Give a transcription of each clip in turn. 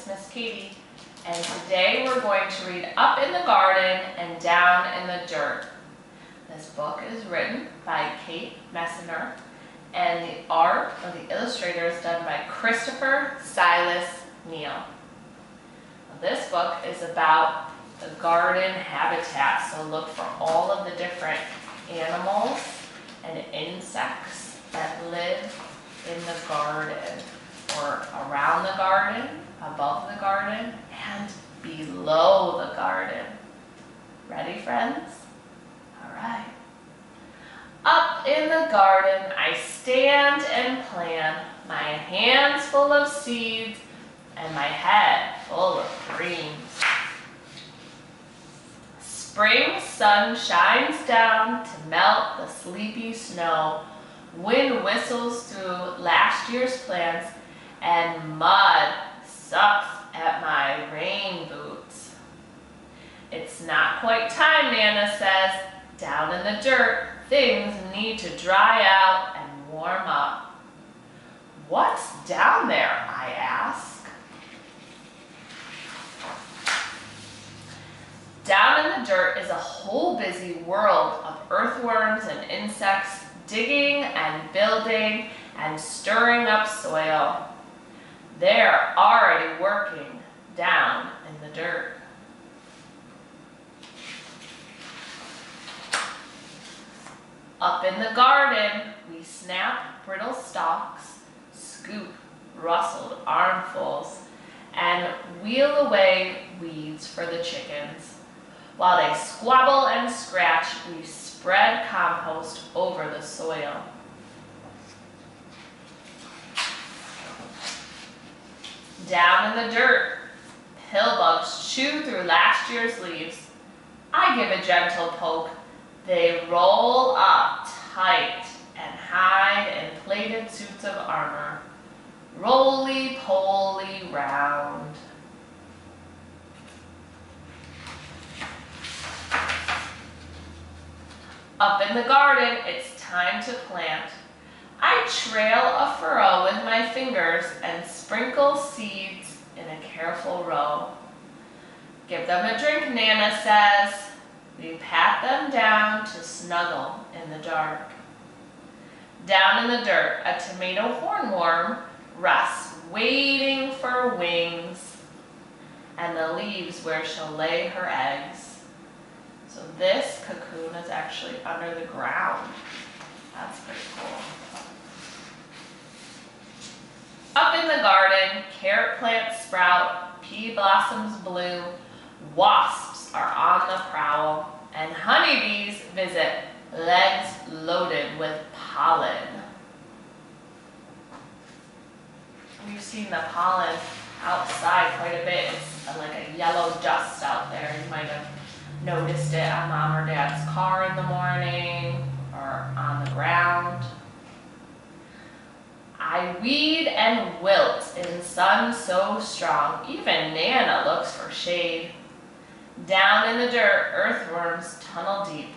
is Miss Katie, and today we're going to read Up in the Garden and Down in the Dirt. This book is written by Kate Messner, and the art or the illustrator is done by Christopher Silas Neal. This book is about the garden habitat, so look for all of the different animals and insects that live in the garden, or around the garden, above the garden, and below the garden. Ready, friends? All right. Up in the garden I stand and plan, my hands full of seeds and my head full of greens. Spring sun shines down to melt the sleepy snow. Wind whistles through last year's plants, and mud sucks at my rain boots. It's not quite time, Nana says. Down in the dirt, things need to dry out and warm up. What's down there, I ask. Down in the dirt is a whole busy world of earthworms and insects digging and building and stirring up soil. They're already working down in the dirt. Up in the garden, we snap brittle stalks, scoop rustled armfuls, and wheel away weeds for the chickens. While they squabble and scratch, we spread compost over the soil. Down in the dirt, pill bugs chew through last year's leaves. I give a gentle poke. They roll up tight and hide in plated suits of armor. Roly-poly round. Up in the garden, it's time to plant. I trail a furrow with my fingers and sprinkle seeds in a careful row. Give them a drink, Nana says. We pat them down to snuggle in the dark. Down in the dirt, a tomato hornworm rests, waiting for wings, and the leaves where she'll lay her eggs. So this cocoon is actually under the ground. That's pretty cool. Up in the garden, carrot plants sprout, pea blossoms bloom, wasps are on the prowl, and honeybees visit, legs loaded with pollen. We've seen the pollen outside quite a bit. It's like a yellow dust out there. You might have noticed it on Mom or Dad's car in the morning or on the ground. I weed and wilt in sun so strong, even Nana looks for shade. Down in the dirt, earthworms tunnel deep.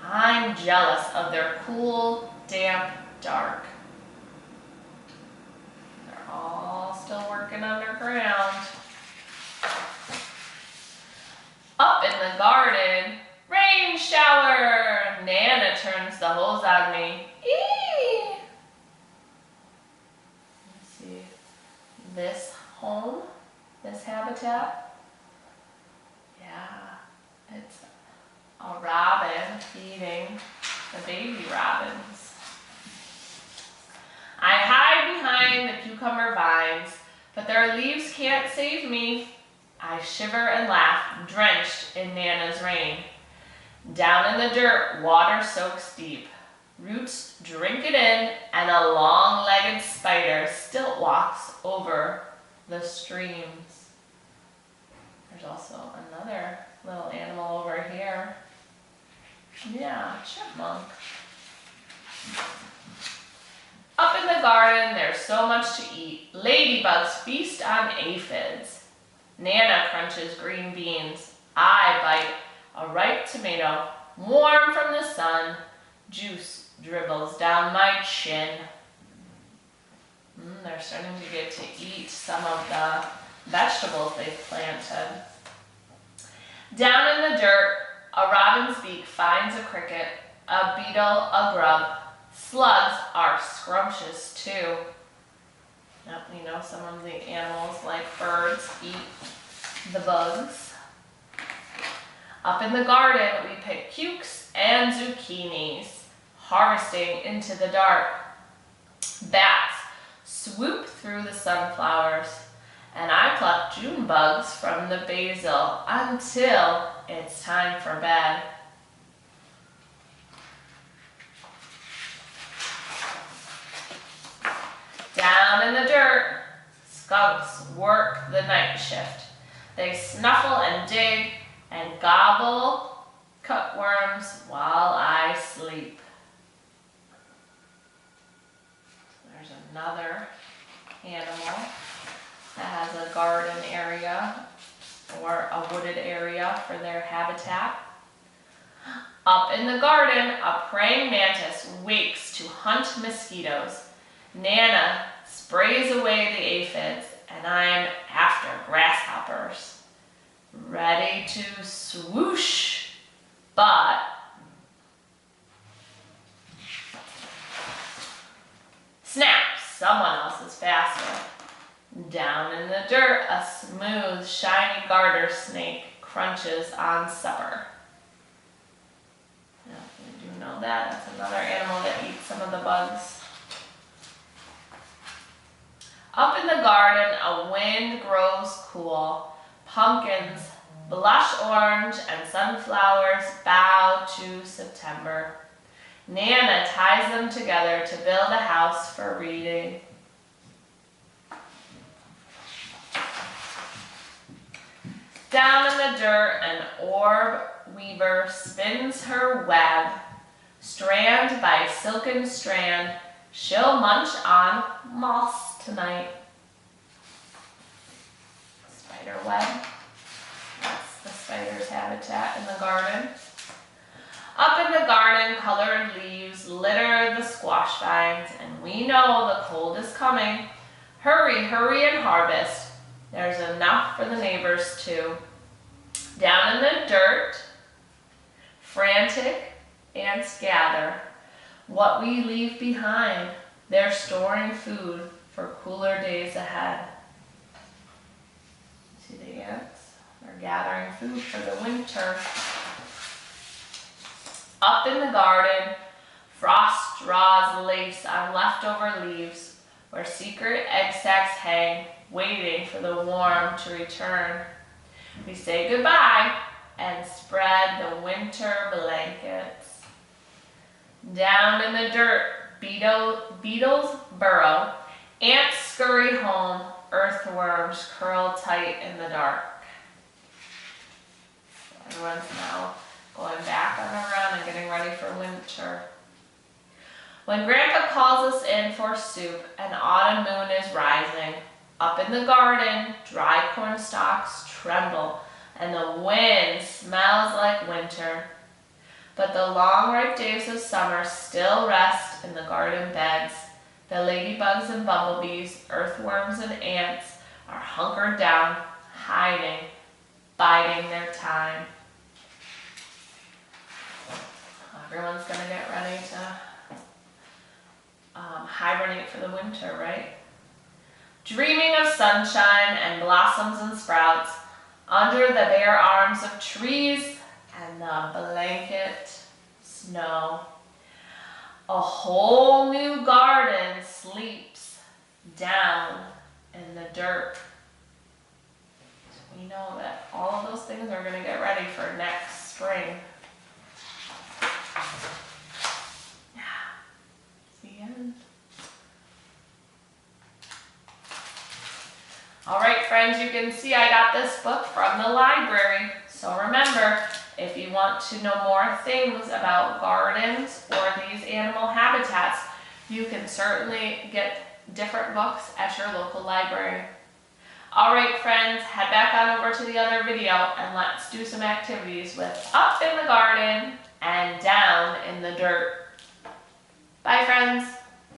I'm jealous of their cool, damp, dark. They're all still working underground. Up in the garden, rain shower. Nana turns the hose on me. Eee! Let's see, this home, this habitat. Yeah, it's a robin feeding the baby robins. I hide behind the cucumber vines, but their leaves can't save me. I shiver and laugh, drenched in Nana's rain. Down in the dirt, water soaks deep. Roots drink it in, and a long-legged spider still walks over the streams. There's also another little animal over here. Yeah, chipmunk. Up in the garden, there's so much to eat. Ladybugs feast on aphids. Nana crunches green beans. I bite a ripe tomato, warm from the sun. Juice dribbles down my chin. They're starting to get to eat some of the vegetables they've planted. Down in the dirt, a robin's beak finds a cricket, a beetle a grub. Slugs are scrumptious too. Yep, you know, some of the animals like birds eat the bugs. Up in the garden, we pick cukes and zucchinis, harvesting into the dark. Bats swoop through the sunflowers, and I pluck June bugs from the basil until it's time for bed. Down in the dirt, skunks work the night shift. They snuffle and dig and gobble cutworms while I sleep. There's another animal that has a garden area or a wooded area for their habitat. Up in the garden, a praying mantis wakes to hunt mosquitoes. Nana sprays away the aphids, and I'm after grasshoppers, ready to swoosh, but snap, someone else is faster. Down in the dirt, a smooth, shiny garter snake crunches on supper. Now, you do know that. That's another animal that eats some of the bugs. Up in the garden, a wind grows cool. Pumpkins blush orange and sunflowers bow to September. Nana ties them together to build a house for reading. Down in the dirt, an orb weaver spins her web. Strand by silken strand, she'll munch on moss tonight. Spider web. That's the spider's habitat in the garden. Up in the garden, colored leaves litter the squash vines, and we know the cold is coming. Hurry, hurry and harvest. There's enough for the neighbors too. Down in the dirt, frantic ants gather what we leave behind. They're storing food for cooler days ahead. See the ants? They're gathering food for the winter. Up in the garden, frost draws lace on leftover leaves where secret egg sacs hang, waiting for the warm to return. We say goodbye and spread the winter blankets. Down in the dirt, beetles burrow, ants scurry home, earthworms curl tight in the dark. Everyone's now going back on a run and getting ready for winter. When Grandpa calls us in for soup, an autumn moon is rising. Up in the garden, dry corn stalks tremble, and the wind smells like winter. But the long ripe days of summer still rest in the garden beds. The ladybugs and bumblebees, earthworms and ants are hunkered down, hiding, biding their time. Everyone's gonna get ready to hibernate for the winter, right? Dreaming of sunshine and blossoms and sprouts under the bare arms of trees and the blanket snow. A whole new garden sleeps down in the dirt. So we know that all of those things are going to get ready for next spring. The end. All right, friends, you can see I got this book from the library. So remember, if you want to know more things about gardens or these animal habitats, you can certainly get different books at your local library. All right, friends, head back on over to the other video and let's do some activities with Up in the Garden and Down in the Dirt. Bye, friends.